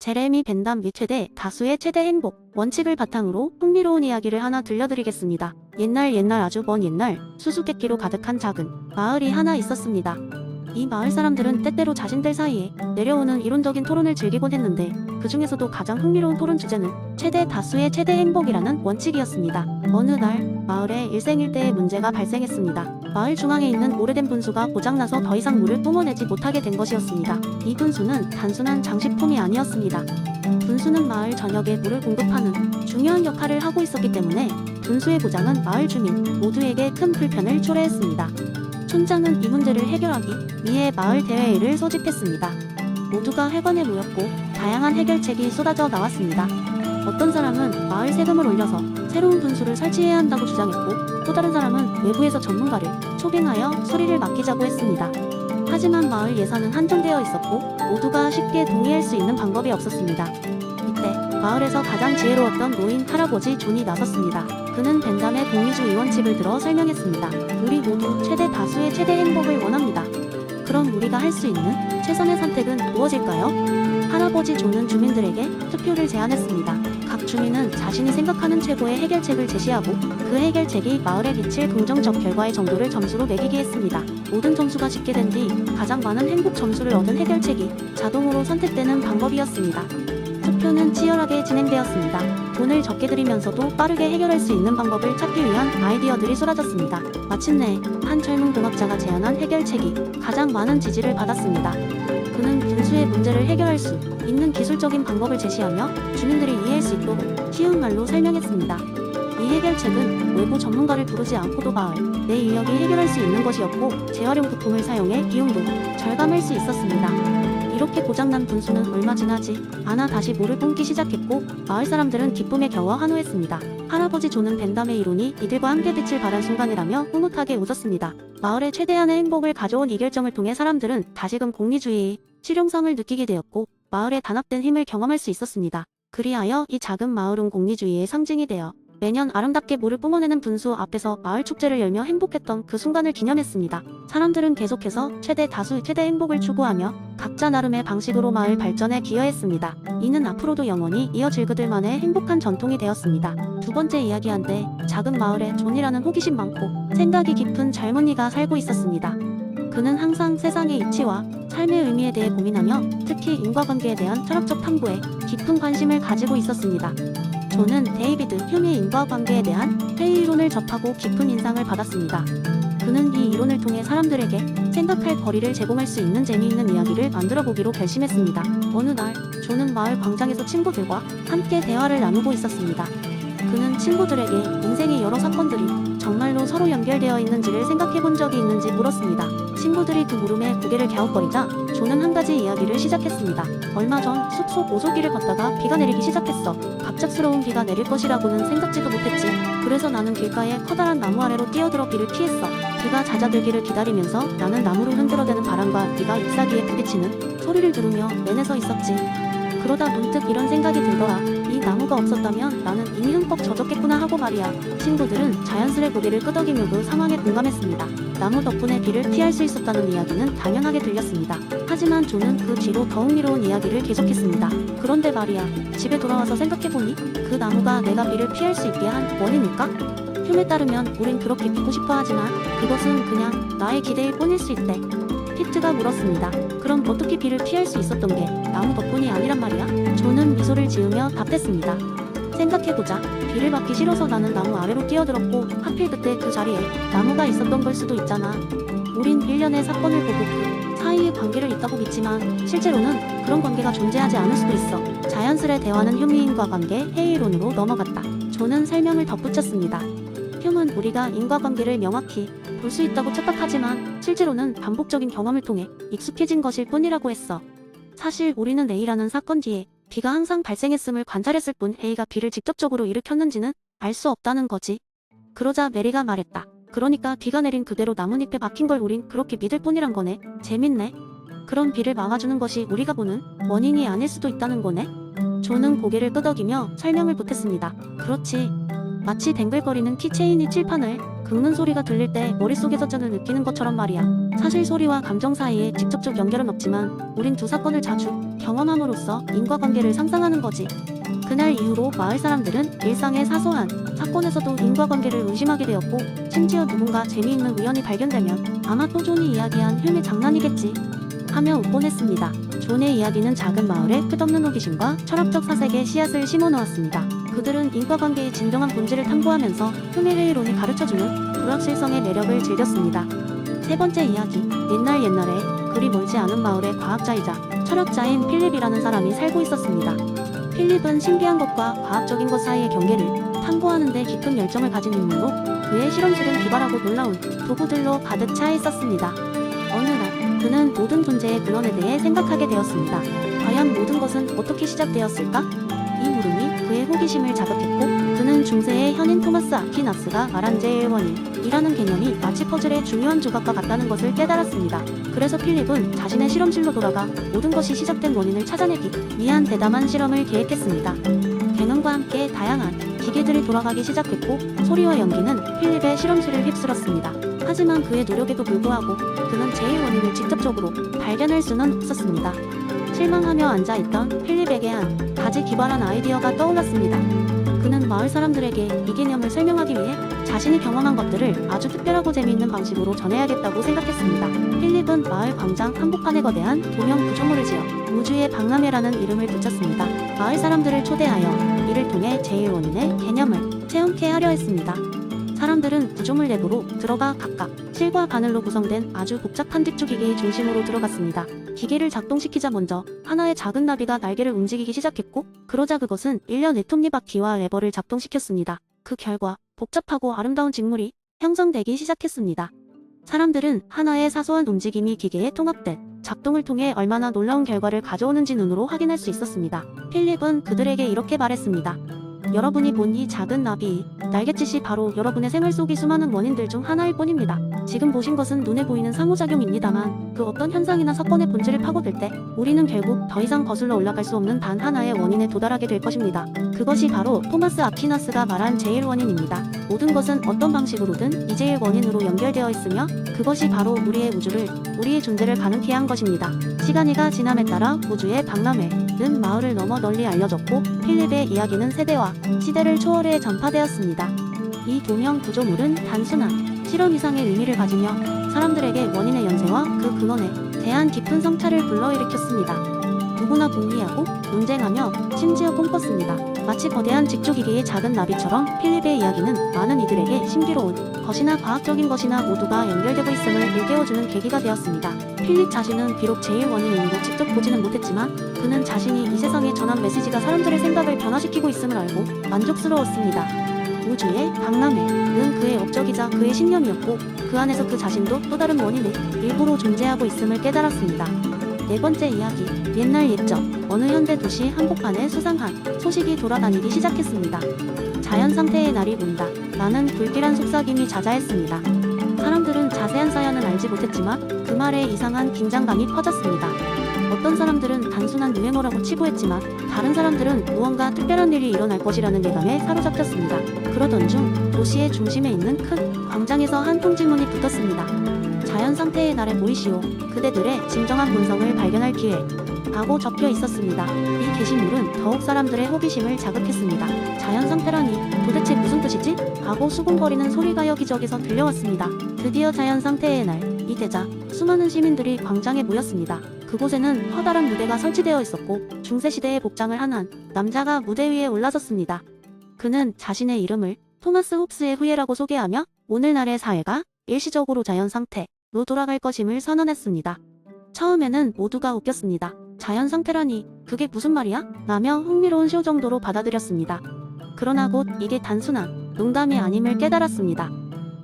제레미 벤담 및 최대 다수의 최대 행복 원칙을 바탕으로 흥미로운 이야기를 하나 들려드리겠습니다. 옛날 아주 먼 옛날 수수께끼로 가득한 작은 마을이 하나 있었습니다. 이 마을 사람들은 때때로 자신들 사이에 내려오는 이론적인 토론을 즐기곤 했는데 그 중에서도 가장 흥미로운 토론 주제는 최대 다수의 최대 행복이라는 원칙이었습니다. 어느 날 마을에 일생일대의 문제가 발생했습니다. 마을 중앙에 있는 오래된 분수가 고장나서 더 이상 물을 뿜어내지 못하게 된 것이었습니다. 이 분수는 단순한 장식품이 아니었습니다. 분수는 마을 전역에 물을 공급하는 중요한 역할을 하고 있었기 때문에 분수의 고장은 마을 주민 모두에게 큰 불편을 초래했습니다. 촌장은 이 문제를 해결하기 위해 마을 대회를 소집했습니다. 모두가 회관에 모였고 다양한 해결책이 쏟아져 나왔습니다. 어떤 사람은 마을 세금을 올려서 새로운 분수를 설치해야 한다고 주장했고 또 다른 사람은 외부에서 전문가를 초빙하여 수리를 맡기자고 했습니다. 하지만 마을 예산은 한정되어 있었고 모두가 쉽게 동의할 수 있는 방법이 없었습니다. 이때 마을에서 가장 지혜로웠던 노인 할아버지 존이 나섰습니다. 그는 벤담의 공리주의 원칙을 들어 설명했습니다. 우리 모두 최대 다수의 최대 행복을 원합니다. 그럼 우리가 할 수 있는 최선의 선택은 무엇일까요? 할아버지 존은 주민들에게 투표를 제안했습니다. 각 주민은 자신이 생각하는 최고의 해결책을 제시하고 그 해결책이 마을에 미칠 긍정적 결과의 정도를 점수로 매기게 했습니다. 모든 점수가 집계된 뒤 가장 많은 행복 점수를 얻은 해결책이 자동으로 선택되는 방법이었습니다. 투표는 치열하게 진행되었습니다. 돈을 적게 들이면서도 빠르게 해결할 수 있는 방법을 찾기 위한 아이디어들이 쏟아졌습니다. 마침내 한 젊은 공학자가 제안한 해결책이 가장 많은 지지를 받았습니다. 그는 분수의 문제를 해결할 수 있는 기술적인 방법을 제시하며 주민들이 이해할 수 있도록 쉬운 말로 설명했습니다. 이 해결책은 외부 전문가를 부르지 않고도 마을 내 인력이 해결할 수 있는 것이었고 재활용 부품을 사용해 비용도 절감할 수 있었습니다. 이렇게 고장난 분수는 얼마 지나지 않아 다시 물을 뿜기 시작했고 마을 사람들은 기쁨에 겨워 환호했습니다. 할아버지 존은 벤담의 이론이 이들과 함께 빛을 발한 순간이라며 흐뭇하게 웃었습니다. 마을에 최대한의 행복을 가져온 이 결정을 통해 사람들은 다시금 공리주의의 실용성을 느끼게 되었고 마을의 단합된 힘을 경험할 수 있었습니다. 그리하여 이 작은 마을은 공리주의의 상징이 되어 매년 아름답게 물을 뿜어내는 분수 앞에서 마을 축제를 열며 행복했던 그 순간을 기념했습니다. 사람들은 계속해서 최대 다수 최대 행복을 추구하며 각자 나름의 방식으로 마을 발전에 기여했습니다. 이는 앞으로도 영원히 이어질 그들만의 행복한 전통이 되었습니다. 두 번째 이야기한데 작은 마을에 존이라는 호기심 많고 생각이 깊은 젊은이가 살고 있었습니다. 그는 항상 세상의 이치와 삶의 의미에 대해 고민하며 특히 인과관계에 대한 철학적 탐구에 깊은 관심을 가지고 있었습니다. 존은 데이비드 휴메의 인과관계에 대한 회의론을 접하고 깊은 인상을 받았습니다. 그는 이 이론을 통해 사람들에게 생각할 거리를 제공할 수 있는 재미있는 이야기를 만들어 보기로 결심했습니다. 어느 날 존은 마을 광장에서 친구들과 함께 대화를 나누고 있었습니다. 그는 친구들에게 인생의 여러 사건들이 정말로 서로 연결되어 있는지를 생각해 본 적이 있는지 물었습니다. 친구들이 그 물음에 고개를 갸웃거리자 존은 한 가지 이야기를 시작했습니다. 얼마 전 숲속 오솔길을 걷다가 비가 내리기 시작했어. 갑작스러운 비가 내릴 것이라고는 생각지도 못했지. 그래서 나는 길가에 커다란 나무 아래로 뛰어들어 비를 피했어. 비가 잦아들기를 기다리면서 나는 나무를 흔들어대는 바람과 비가 잎사귀에 부딪히는 소리를 들으며 내내 서 있었지. 그러다 문득 이런 생각이 들더라. 이 나무가 없었다면 나는 이미 흠뻑 젖었겠구나 하고 말이야. 친구들은 자연스레 고개를 끄덕이며 그 상황에 공감했습니다. 나무 덕분에 비를 피할 수 있었다는 이야기는 당연하게 들렸습니다. 하지만 존은 그 뒤로 더 흥미로운 이야기를 계속했습니다. 그런데 말이야, 집에 돌아와서 생각해보니 그 나무가 내가 비를 피할 수 있게 한 원인일까? 흉에 따르면 우린 그렇게 비고 싶어 하지만 그것은 그냥 나의 기대일 뿐일 수 있대. 피트가 물었습니다. 그럼 어떻게 비를 피할 수 있었던 게 나무 덕분이 아니란 말이야? 존은 미소를 지으며 답했습니다. 생각해보자. 비를 맞기 싫어서 나는 나무 아래로 뛰어들었고 하필 그때 그 자리에 나무가 있었던 걸 수도 있잖아. 우린 일련의 사건을 보고 그 사이에 관계를 있다고 믿지만 실제로는 그런 관계가 존재하지 않을 수도 있어. 자연스레 대화는 휴미인과 관계 회의론으로 넘어갔다. 존은 설명을 덧붙였습니다. 흉은 우리가 인과관계를 명확히 볼 수 있다고 착각하지만 실제로는 반복적인 경험을 통해 익숙해진 것일 뿐이라고 했어. 사실 우리는 A라는 사건 뒤에 비가 항상 발생했음을 관찰했을 뿐 A가 비를 직접적으로 일으켰는지는 알 수 없다는 거지. 그러자 메리가 말했다. 그러니까 비가 내린 그대로 나뭇잎에 박힌 걸 우린 그렇게 믿을 뿐이란 거네. 재밌네. 그럼 비를 막아주는 것이 우리가 보는 원인이 아닐 수도 있다는 거네. 존은 고개를 끄덕이며 설명을 보탰습니다. 그렇지. 마치 댕글거리는 키체인이 칠판을 그 긁는 소리가 들릴 때 머릿속에서 짠을 느끼는 것처럼 말이야. 사실 소리와 감정 사이에 직접적 연결은 없지만 우린 두 사건을 자주 경험함으로써 인과관계를 상상하는 거지. 그날 이후로 마을 사람들은 일상의 사소한 사건에서도 인과관계를 의심하게 되었고, 심지어 누군가 재미있는 우연이 발견되면 아마 또 존이 이야기한 흉의 장난이겠지 하며 웃곤 했습니다. 존의 이야기는 작은 마을에 끝없는 호기심과 철학적 사색의 씨앗을 심어놓았습니다. 그들은 인과관계의 진정한 본질을 탐구하면서 흉의 회의론이 가르쳐주는 불확실성의 매력을 즐겼습니다. 세 번째 이야기. 옛날에 그리 멀지 않은 마을에 과학자이자 철학자인 필립이라는 사람이 살고 있었습니다. 필립은 신비한 것과 과학적인 것 사이의 경계를 탐구하는 데 깊은 열정을 가진 인물로 그의 실험실은 기발하고 놀라운 도구들로 가득 차 있었습니다. 어느 날 그는 모든 존재의 근원에 대해 생각하게 되었습니다. 과연 모든 것은 어떻게 시작되었을까? 이 물음이 그의 호기심을 자극했고, 그는 중세의 현인 토마스 아퀴나스가 말한 제1원인이라는 개념이 마치 퍼즐의 중요한 조각과 같다는 것을 깨달았습니다. 그래서 필립은 자신의 실험실로 돌아가 모든 것이 시작된 원인을 찾아내기 위한 대담한 실험을 계획했습니다. 개능과 함께 다양한 기계들이 돌아가기 시작했고, 소리와 연기는 필립의 실험실을 휩쓸었습니다. 하지만 그의 노력에도 불구하고 그는 제1원인을 직접적으로 발견할 수는 없었습니다. 실망하며 앉아있던 필립에게 한 가지 기발한 아이디어가 떠올랐습니다. 그는 마을 사람들에게 이 개념을 설명하기 위해 자신이 경험한 것들을 아주 특별하고 재미있는 방식으로 전해야겠다고 생각했습니다. 필립은 마을 광장 한복판에 거대한 도형 구조물을 지어 우주의 박람회라는 이름을 붙였습니다. 마을 사람들을 초대하여 이를 통해 제1원인의 개념을 체험케 하려 했습니다. 사람들은 구조물 내부로 들어가 각각 실과 바늘로 구성된 아주 복잡한 뒷주 기계의 중심으로 들어갔습니다. 기계를 작동시키자 먼저 하나의 작은 나비가 날개를 움직이기 시작했고, 그러자 그것은 일련 톱니바퀴와 레버를 작동시켰습니다. 그 결과 복잡하고 아름다운 직물이 형성되기 시작했습니다. 사람들은 하나의 사소한 움직임이 기계에 통합된 작동을 통해 얼마나 놀라운 결과를 가져오는지 눈으로 확인할 수 있었습니다. 필립은 그들에게 이렇게 말했습니다. 여러분이 본 이 작은 나비, 날갯짓이 바로 여러분의 생활 속의 수많은 원인들 중 하나일 뿐입니다. 지금 보신 것은 눈에 보이는 상호작용입니다만 그 어떤 현상이나 사건의 본질을 파고들 때 우리는 결국 더 이상 거슬러 올라갈 수 없는 단 하나의 원인에 도달하게 될 것입니다. 그것이 바로 토마스 아퀴나스가 말한 제1원인입니다. 모든 것은 어떤 방식으로든 이 제1원인으로 연결되어 있으며 그것이 바로 우리의 우주를, 우리의 존재를 가능케 한 것입니다. 시간이가 지남에 따라 우주의 박람회는 마을을 넘어 널리 알려졌고, 필립의 이야기는 세대와 시대를 초월해 전파되었습니다. 이 도형 구조물은 단순한 실험 이상의 의미를 가지며 사람들에게 원인의 연쇄와 그 근원에 대한 깊은 성찰을 불러일으켰습니다. 누구나 궁리하고 논쟁하며 심지어 꿈꿨습니다. 마치 거대한 직조기계의 작은 나비처럼 필립의 이야기는 많은 이들에게 신비로운 것이나 과학적인 것이나 모두가 연결되고 있음을 일깨워주는 계기가 되었습니다. 필립 자신은 비록 제1원인으로 직접 보지는 못했지만 그는 자신이 이 세상에 전한 메시지가 사람들의 생각을 변화시키고 있음을 알고 만족스러웠습니다. 우주의 박람회는 그의 업적이자 그의 신념이었고, 그 안에서 그 자신도 또 다른 원인의 일부로 존재하고 있음을 깨달았습니다. 네 번째 이야기. 옛날 옛적 어느 현대 도시 한복판에 수상한 소식이 돌아다니기 시작했습니다. 자연 상태의 날이 온다 라는 불길한 속삭임이 자자했습니다. 사람들은 자세한 사연은 알지 못했지만 그 말에 이상한 긴장감이 퍼졌습니다. 어떤 사람들은 단순한 유행어라고 치부했지만 다른 사람들은 무언가 특별한 일이 일어날 것이라는 예감에 사로잡혔습니다. 그러던 중 도시의 중심에 있는 큰 광장에서 한 통지문이 붙었습니다. 자연 상태의 날에 모이시오. 그대들의 진정한 본성을 발견할 기회 라고 적혀 있었습니다. 이 게시물은 더욱 사람들의 호기심을 자극했습니다. 자연 상태라니 도대체 무슨 뜻이지? 하고 수군거리는 소리가 여기저기서 들려왔습니다. 드디어 자연 상태의 날이 되자 수많은 시민들이 광장에 모였습니다. 그곳에는 커다란 무대가 설치되어 있었고 중세시대의 복장을 한 남자가 무대 위에 올라섰습니다. 그는 자신의 이름을 토마스 홉스의 후예라고 소개하며 오늘날의 사회가 일시적으로 자연 상태로 돌아갈 것임을 선언했습니다. 처음에는 모두가 웃겼습니다. 자연 상태라니 그게 무슨 말이야? 라며 흥미로운 쇼 정도로 받아들였습니다. 그러나 곧 이게 단순한 농담이 아님을 깨달았습니다.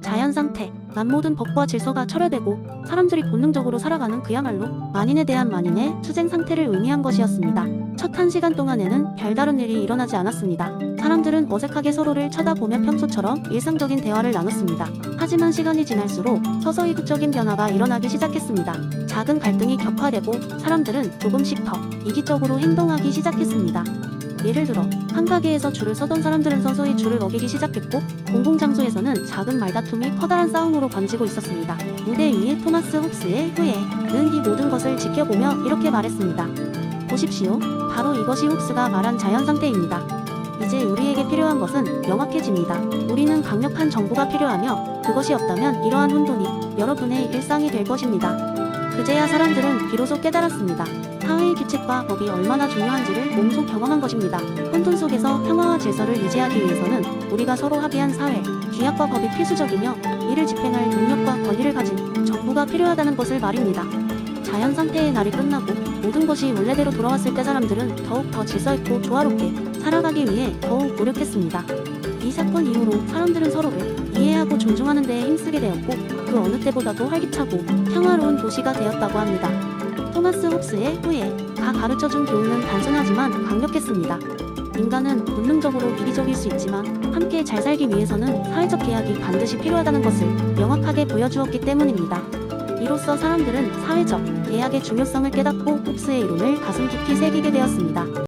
자연 상태, 난 모든 법과 질서가 철회되고 사람들이 본능적으로 살아가는 그야말로 만인에 대한 만인의 투쟁 상태를 의미한 것이었습니다. 첫 1시간 동안에는 별다른 일이 일어나지 않았습니다. 사람들은 어색하게 서로를 쳐다보며 평소처럼 일상적인 대화를 나눴습니다. 하지만 시간이 지날수록 서서히 극적인 변화가 일어나기 시작했습니다. 작은 갈등이 격화되고 사람들은 조금씩 더 이기적으로 행동하기 시작했습니다. 예를 들어 한 가게에서 줄을 서던 사람들은 서서히 줄을 어기기 시작했고 공공장소에서는 작은 말다툼이 커다란 싸움으로 번지고 있었습니다. 무대 위에 토마스 홉스의 후예는 이 모든 것을 지켜보며 이렇게 말했습니다. 보십시오. 바로 이것이 홉스가 말한 자연상태입니다. 이제 우리에게 필요한 것은 명확해집니다. 우리는 강력한 정부가 필요하며 그것이 없다면 이러한 혼돈이 여러분의 일상이 될 것입니다. 그제야 사람들은 비로소 깨달았습니다. 사회의 규칙과 법이 얼마나 중요한지를 몸소 경험한 것입니다. 혼돈 속에서 평화와 질서를 유지하기 위해서는 우리가 서로 합의한 사회, 규약과 법이 필수적이며 이를 집행할 능력과 권위를 가진 정부가 필요하다는 것을 말입니다. 자연 상태의 날이 끝나고 모든 것이 원래대로 돌아왔을 때 사람들은 더욱 더 질서 있고 조화롭게 살아가기 위해 더욱 노력했습니다. 이 사건 이후로 사람들은 서로를 이해하고 존중하는 데에 힘쓰게 되었고 그 어느 때보다도 활기차고 평화로운 도시가 되었다고 합니다. 토마스 홉스의 후예가 가르쳐준 교훈은 단순하지만 강력했습니다. 인간은 본능적으로 이기적일 수 있지만 함께 잘 살기 위해서는 사회적 계약이 반드시 필요하다는 것을 명확하게 보여주었기 때문입니다. 이로써 사람들은 사회적 계약의 중요성을 깨닫고 홉스의 이론을 가슴 깊이 새기게 되었습니다.